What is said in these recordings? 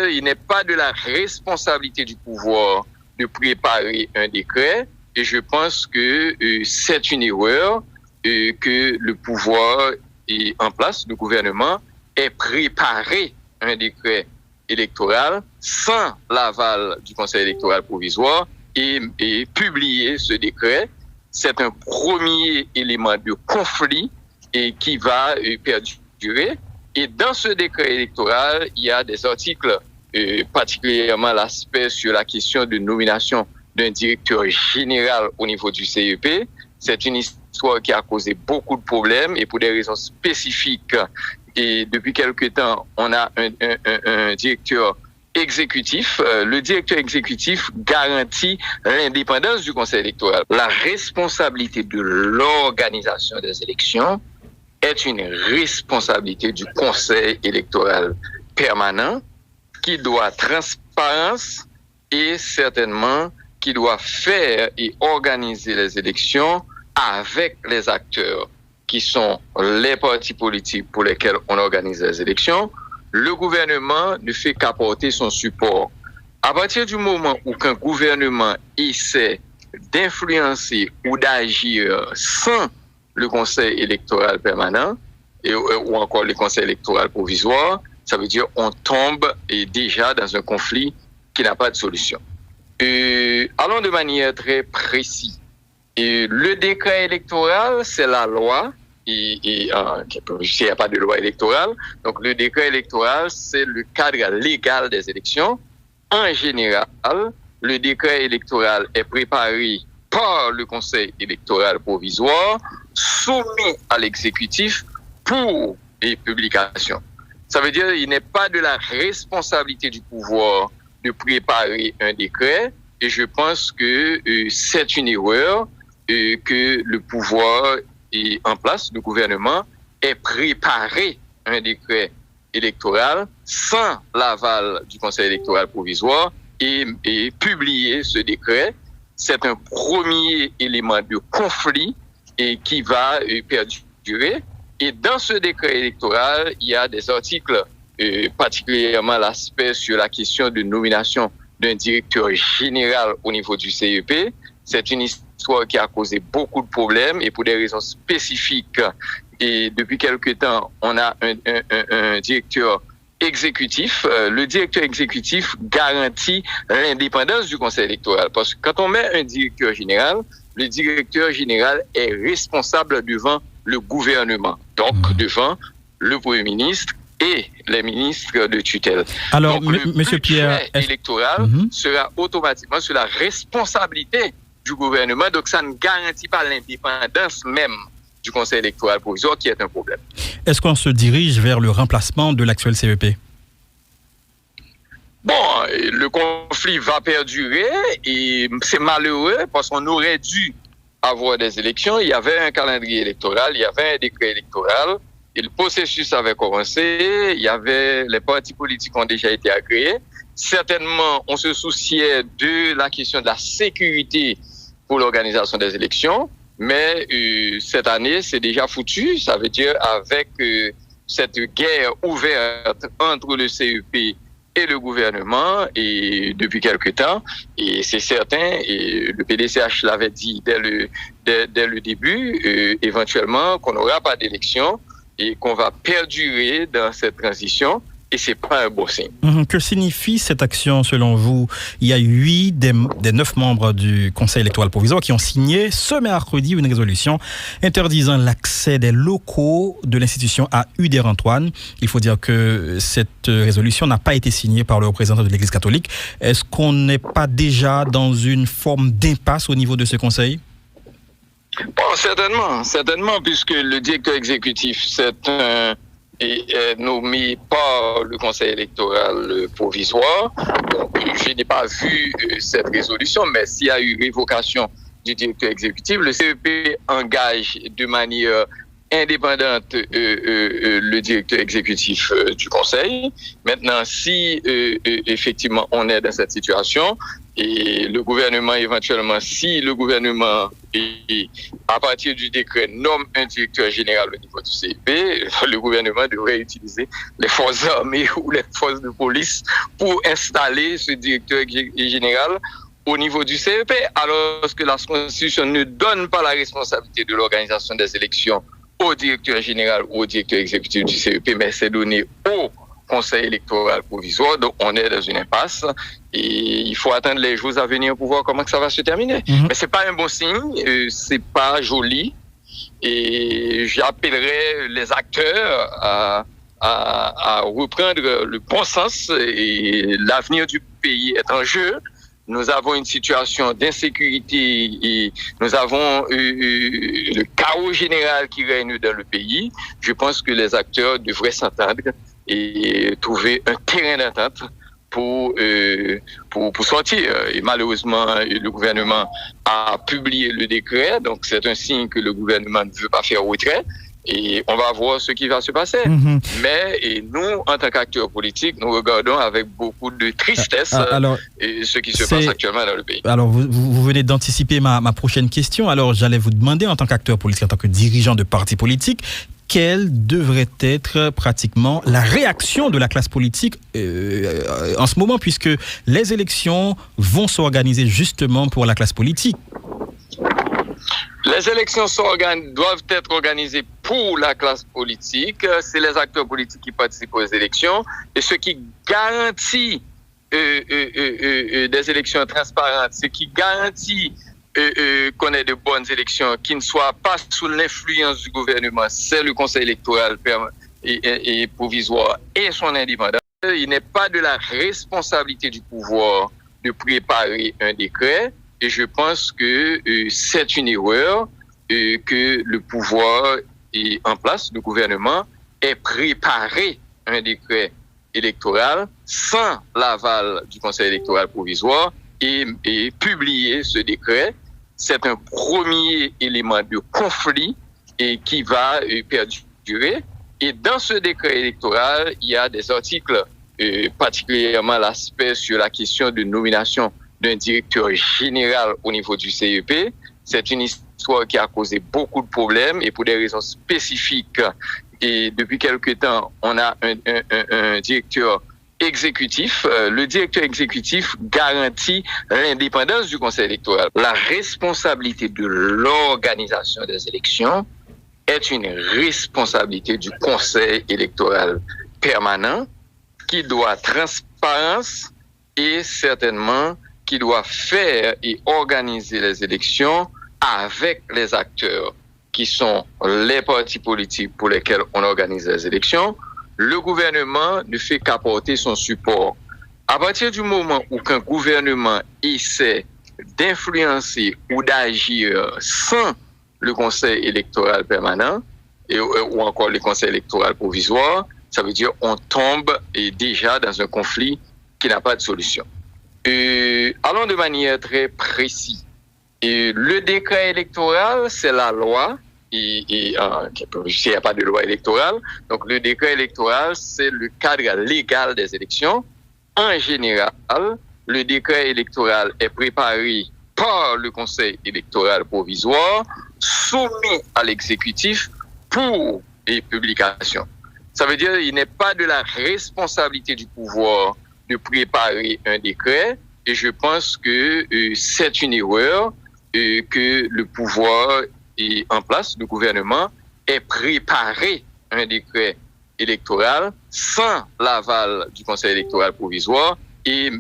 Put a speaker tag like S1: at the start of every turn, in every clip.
S1: Il n'est pas de la responsabilité du pouvoir de préparer un décret et je pense que c'est une erreur que le pouvoir est en place, le gouvernement ait préparé un décret électoral sans l'aval du Conseil électoral provisoire et publier ce décret. C'est un premier élément de conflit et qui va perdurer. Et dans ce décret électoral, il y a des articles, particulièrement l'aspect sur la question de nomination d'un directeur général au niveau du CEP. C'est une histoire qui a causé beaucoup de problèmes et pour des raisons spécifiques. Et depuis quelque temps, on a un directeur exécutif. Le directeur exécutif garantit l'indépendance du Conseil électoral. La responsabilité de l'organisation des élections est une responsabilité du Conseil électoral permanent qui doit transparence et certainement qui doit faire et organiser les élections avec les acteurs qui sont les partis politiques pour lesquels on organise les élections. Le gouvernement ne fait qu'apporter son support. À partir du moment où qu'un gouvernement essaie d'influencer ou d'agir sans le Conseil électoral permanent ou encore le Conseil électoral provisoire, ça veut dire on tombe déjà dans un conflit qui n'a pas de solution. Allons de manière très précise. Le décret électoral, c'est la loi. Il n'y a pas de loi électorale. Donc, le décret électoral, c'est le cadre légal des élections. En général, le décret électoral est préparé par le Conseil électoral provisoire, soumis à l'exécutif pour les publications. Ça veut dire qu'il n'est pas de la responsabilité du pouvoir de préparer un décret et je pense que c'est une erreur que le pouvoir est en place, le gouvernement ait préparé un décret électoral sans l'aval du Conseil électoral provisoire et publier ce décret. C'est un premier élément de conflit et qui va perdurer. Et dans ce décret électoral, il y a des articles, particulièrement l'aspect sur la question de nomination d'un directeur général au niveau du CEP. C'est une histoire qui a causé beaucoup de problèmes et pour des raisons spécifiques. Et depuis quelque temps, on a un directeur exécutif. Le directeur exécutif garantit l'indépendance du Conseil électoral. Parce que quand on met un directeur général, le directeur général est responsable devant le gouvernement, donc devant le Premier ministre et les ministres de tutelle.
S2: Alors,
S1: donc,
S2: Monsieur Pierre,
S1: électoral sera automatiquement sur la responsabilité du gouvernement, donc ça ne garantit pas l'indépendance même du Conseil électoral provisoire, qui est un problème.
S2: Est-ce qu'on se dirige vers le remplacement de l'actuel CEP?
S1: Bon, le conflit va perdurer et c'est malheureux parce qu'on aurait dû avoir des élections. Il y avait un calendrier électoral, il y avait un décret électoral et le processus avait commencé. Il y avait les partis politiques ont déjà été agréés. Certainement, on se souciait de la question de la sécurité pour l'organisation des élections. Mais cette année, c'est déjà foutu. Ça veut dire avec cette guerre ouverte entre le CEP et le gouvernement et depuis quelque temps, et c'est certain, et le PDCH l'avait dit dès le début, éventuellement qu'on n'aura pas d'élection et qu'on va perdurer dans cette transition. Et c'est pas un bon signe.
S2: Que signifie cette action selon vous? Il y a 8 des 9 membres du Conseil électoral provisoire qui ont signé ce mercredi une résolution interdisant l'accès des locaux de l'institution à Uder-Antoine. Il faut dire que cette résolution n'a pas été signée par le représentant de l'Église catholique. Est-ce qu'on n'est pas déjà dans une forme d'impasse au niveau de ce conseil?
S1: Bon, certainement, puisque le directeur exécutif, c'est est nommé par le Conseil électoral provisoire. Donc, je n'ai pas vu cette résolution, mais s'il y a eu révocation du directeur exécutif, le CEP engage de manière indépendante le directeur exécutif du conseil. Maintenant, si effectivement on est dans cette situation et le gouvernement éventuellement, si le gouvernement à partir du décret nomme un directeur général au niveau du CEP, le gouvernement devrait utiliser les forces armées ou les forces de police pour installer ce directeur général au niveau du CEP, alors que la Constitution ne donne pas la responsabilité de l'organisation des élections au directeur général ou au directeur exécutif du CEP, mais c'est donné au Conseil électoral provisoire. Donc, on est dans une impasse et il faut attendre les jours à venir pour voir comment ça va se terminer. Mais c'est pas un bon signe, c'est pas joli et j'appellerai les acteurs à reprendre le bon sens et l'avenir du pays est en jeu. Nous avons une situation d'insécurité et nous avons le chaos général qui règne dans le pays. Je pense que les acteurs devraient s'entendre et trouver un terrain d'entente pour sortir. Et malheureusement, le gouvernement a publié le décret, donc c'est un signe que le gouvernement ne veut pas faire retrait. Et on va voir ce qui va se passer. Mais nous, en tant qu'acteurs politiques, nous regardons avec beaucoup de tristesse ce qui se passe actuellement dans le pays.
S2: Alors, vous venez d'anticiper ma prochaine question. Alors, j'allais vous demander, en tant qu'acteur politique, en tant que dirigeant de parti politique, quelle devrait être pratiquement la réaction de la classe politique en ce moment, puisque les élections vont s'organiser justement pour la classe politique.
S1: Les élections doivent être organisées pour la classe politique. C'est les acteurs politiques qui participent aux élections. Et ce qui garantit des élections transparentes, ce qui garantit qu'on ait de bonnes élections, qui ne soient pas sous l'influence du gouvernement, c'est le Conseil électoral et provisoire et son indépendance. Il n'est pas de la responsabilité du pouvoir de préparer un décret. Et je pense que c'est une erreur que le pouvoir est en place, le gouvernement ait préparé un décret électoral sans l'aval du Conseil électoral provisoire et publié ce décret. C'est un premier élément de conflit et qui va perdurer. Et dans ce décret électoral, il y a des articles, particulièrement l'aspect sur la question de nomination d'un directeur général au niveau du CEP. C'est une histoire qui a causé beaucoup de problèmes et pour des raisons spécifiques. Et depuis quelque temps, on a un directeur exécutif. Le directeur exécutif garantit l'indépendance du Conseil électoral. La responsabilité de l'organisation des élections est une responsabilité du Conseil électoral permanent qui doit transparence et certainement qui doit faire et organiser les élections avec les acteurs qui sont les partis politiques pour lesquels on organise les élections. Le gouvernement ne fait qu'apporter son support. À partir du moment où un gouvernement essaie d'influencer ou d'agir sans le Conseil électoral permanent ou encore le Conseil électoral provisoire, ça veut dire qu'on tombe déjà dans un conflit qui n'a pas de solution. Allons de manière très précise. Le décret électoral, c'est la loi. Il n'y a pas de loi électorale. Donc, le décret électoral, c'est le cadre légal des élections. En général, le décret électoral est préparé par le Conseil électoral provisoire, soumis à l'exécutif pour publication. Ça veut dire qu'il n'est pas de la responsabilité du pouvoir de préparer un décret et je pense que c'est une erreur que le pouvoir est en place, le gouvernement ait préparé un décret électoral sans l'aval du Conseil électoral provisoire et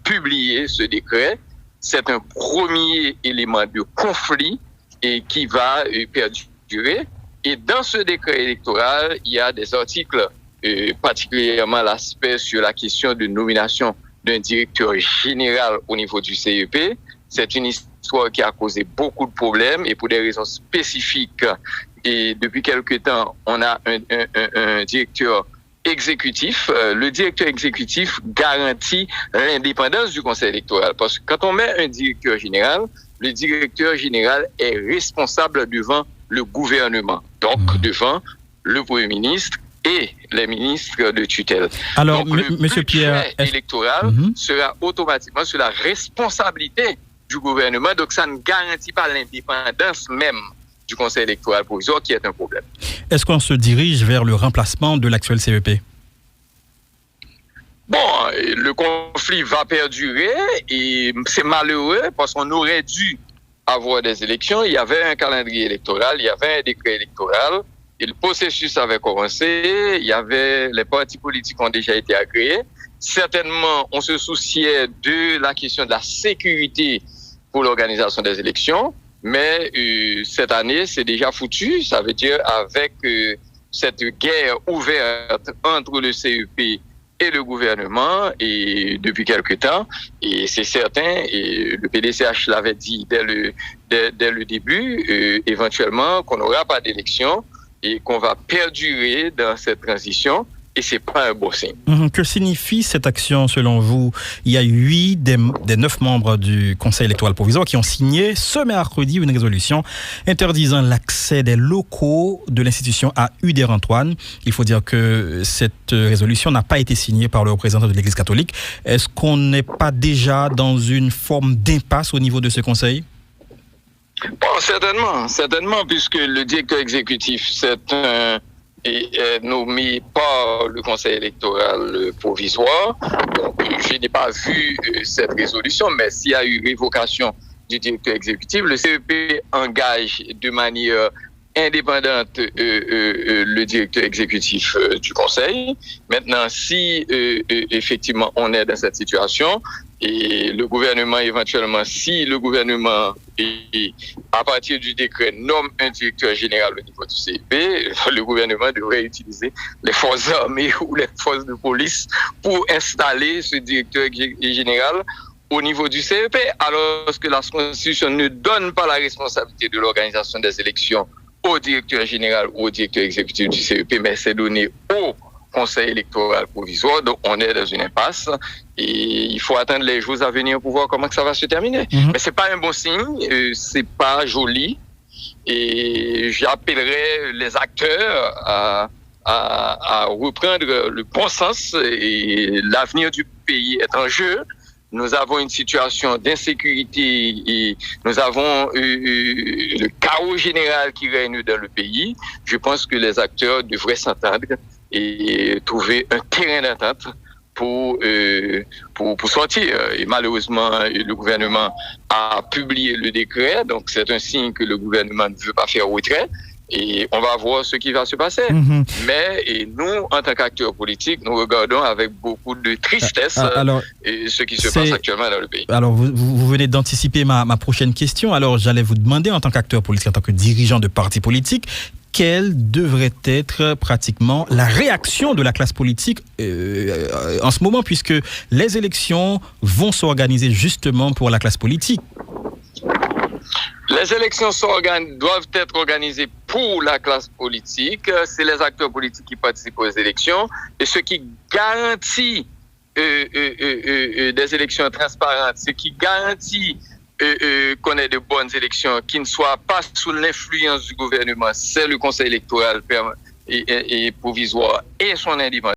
S1: publié ce décret. C'est un premier élément de conflit et qui va perdurer. Et dans ce décret électoral, il y a des articles, particulièrement l'aspect sur la question de nomination d'un directeur général au niveau du CEP. C'est une histoire qui a causé beaucoup de problèmes et pour des raisons spécifiques. Et depuis quelque temps, on a un directeur exécutif. Le directeur exécutif garantit l'indépendance du Conseil électoral. Parce que quand on met un directeur général, le directeur général est responsable devant le gouvernement, donc devant le Premier ministre et les ministres de tutelle.
S2: Alors,
S1: donc,
S2: Monsieur Pierre,
S1: électoral sera automatiquement sur la responsabilité du gouvernement, donc ça ne garantit pas l'indépendance même du Conseil électoral provisoire, qui est un problème.
S2: Est-ce qu'on se dirige vers le remplacement de l'actuel CEP?
S1: Bon, le conflit va perdurer et c'est malheureux parce qu'on aurait dû avoir des élections. Il y avait un calendrier électoral, il y avait un décret électoral et le processus avait commencé. Il y avait, les partis politiques ont déjà été agréés. Certainement, on se souciait de la question de la sécurité pour l'organisation des élections. Mais cette année, c'est déjà foutu. Ça veut dire avec cette guerre ouverte entre le CEP et le gouvernement et depuis quelque temps, et c'est certain, et le PDCH l'avait dit dès le début, éventuellement qu'on n'aura pas d'élection et qu'on va perdurer dans cette transition. Et c'est pas un bon signe.
S2: Que signifie cette action selon vous? Il y a 8 des 9 membres du Conseil électoral provisoire qui ont signé ce mercredi une résolution interdisant l'accès des locaux de l'institution à Uder-Antoine. Il faut dire que cette résolution n'a pas été signée par le représentant de l'Église catholique. Est-ce qu'on n'est pas déjà dans une forme d'impasse au niveau de ce conseil?
S1: Bon, certainement, puisque le directeur exécutif, c'est un nommé par le Conseil électoral provisoire. Donc, je n'ai pas vu cette résolution, mais s'il y a eu révocation du directeur exécutif, le CEP engage de manière indépendante le directeur exécutif du Conseil. Maintenant, si effectivement on est dans cette situation, et le gouvernement éventuellement, si le gouvernement, à partir du décret, nomme un directeur général au niveau du CEP, le gouvernement devrait utiliser les forces armées ou les forces de police pour installer ce directeur général au niveau du CEP, alors que la Constitution ne donne pas la responsabilité de l'organisation des élections au directeur général ou au directeur exécutif du CEP, mais c'est donné au Conseil électoral provisoire. Donc, on est dans une impasse et il faut attendre les jours à venir pour voir comment ça va se terminer. Mais c'est pas un bon signe, c'est pas joli et j'appellerai les acteurs à reprendre le bon sens et l'avenir du pays est en jeu. Nous avons une situation d'insécurité et nous avons le chaos général qui règne dans le pays. Je pense que les acteurs devraient s'entendre et trouver un terrain d'entente pour sortir. Et malheureusement, le gouvernement a publié le décret, donc c'est un signe que le gouvernement ne veut pas faire retrait. Et on va voir ce qui va se passer. Mais nous, en tant qu'acteurs politiques, nous regardons avec beaucoup de tristesse ce qui se passe actuellement dans le pays.
S2: Alors, vous venez d'anticiper ma prochaine question. Alors, j'allais vous demander, en tant qu'acteur politique, en tant que dirigeant de parti politique, quelle devrait être pratiquement la réaction de la classe politique en ce moment, puisque les élections vont s'organiser justement pour la classe politique?
S1: Les élections doivent être organisées pour la classe politique. C'est les acteurs politiques qui participent aux élections. Et ce qui garantit des élections transparentes, ce qui garantit qu'on ait de bonnes élections, qui ne soient pas sous l'influence du gouvernement, c'est le Conseil électoral et provisoire et son indépendance.